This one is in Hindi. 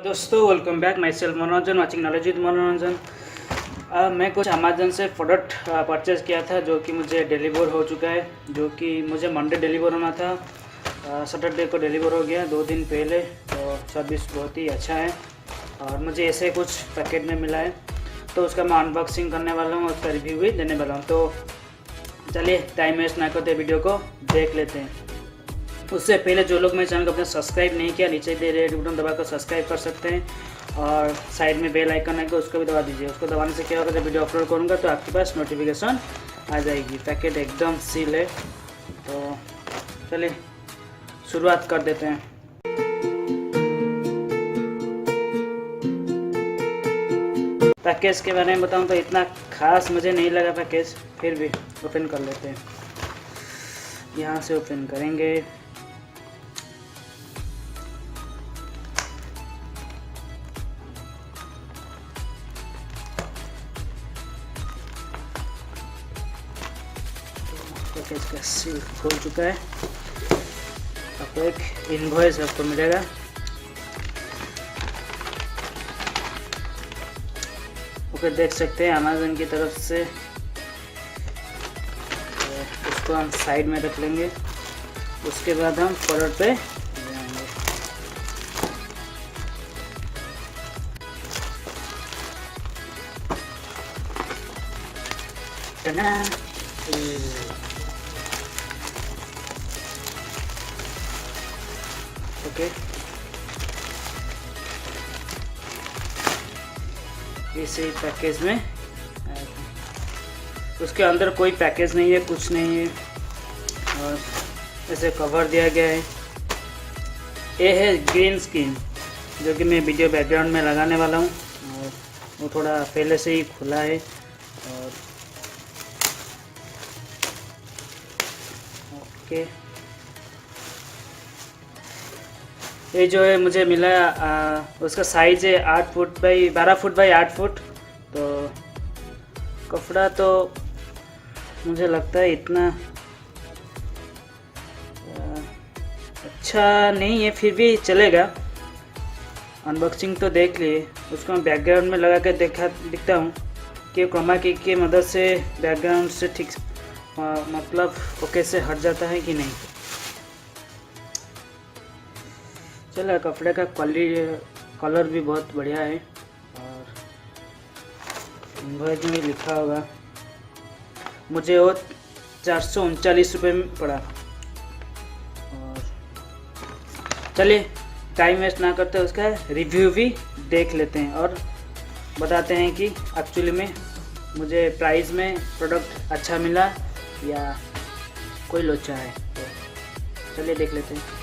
दोस्तों वेलकम बैक माई सेल्फ मनोरंजन वाचिंग नॉलेज विद मनोरंजन। मैं कुछ अमेजन से प्रोडक्ट परचेज़ किया था जो कि मुझे डिलीवर हो चुका है, जो कि मुझे मंडे डिलीवर होना था। सैटरडे को डिलीवर हो गया 2 दिन पहले। तो सर्विस बहुत ही अच्छा है और मुझे ऐसे कुछ पैकेट में मिला है, तो उसका मैं अनबॉक्सिंग करने वाला हूँ, उसका रिव्यू भी देने वाला हूँ। तो चलिए टाइम वेस्ट ना करते वीडियो को देख लेते हैं। उससे पहले जो लोग मेरे चैनल को अपने सब्सक्राइब नहीं किया, नीचे दे रेड बटन दबाकर सब्सक्राइब कर सकते हैं और साइड में बेल आइकन है उसको भी दबा दीजिए। उसको दबाने से क्या होगा, जब वीडियो अपलोड करूँगा तो आपके पास नोटिफिकेशन आ जाएगी। पैकेट एकदम सील है, तो चलिए शुरुआत कर देते हैं। पैकेज के बारे में बताऊँ तो इतना खास मुझे नहीं लगा पैकेज, फिर भी ओपन कर लेते हैं। यहाँ से ओपन करेंगे। पैकेज का सील खोल चुका है। आपको एक इनवॉइस आपको मिलेगा। ओके, देख सकते हैं अमेजन की तरफ से। उसको हम साइड में रख लेंगे, उसके बाद हम प्रोडक्ट पे जाएंगे। ओके, इसी पैकेज में उसके अंदर कोई पैकेज नहीं है, कुछ नहीं है, और ऐसे कवर दिया गया है। ये है ग्रीन स्क्रीन, जो कि मैं वीडियो बैकग्राउंड में लगाने वाला हूँ, और वो थोड़ा पहले से ही खुला है। और ओके, ये जो है मुझे मिला, उसका साइज़ है 8 foot by 12 foot by 8 foot. तो कपड़ा तो मुझे लगता है इतना अच्छा नहीं है, फिर भी चलेगा। अनबॉक्सिंग तो देख लिए, उसको मैं बैकग्राउंड में लगा के दिखता हूँ कि क्रोमा की के मदद से बैकग्राउंड से ठीक मतलब ओके से हट जाता है कि नहीं। चलो, कपड़े का कलर भी बहुत बढ़िया है, और इनवॉइस में लिखा होगा। मुझे वो 439 रुपये में पड़ा। और चलिए टाइम वेस्ट ना करते उसका रिव्यू भी देख लेते हैं और बताते हैं कि एक्चुअली में मुझे प्राइस में प्रोडक्ट अच्छा मिला या कोई लोचा है। तो चलिए देख लेते हैं।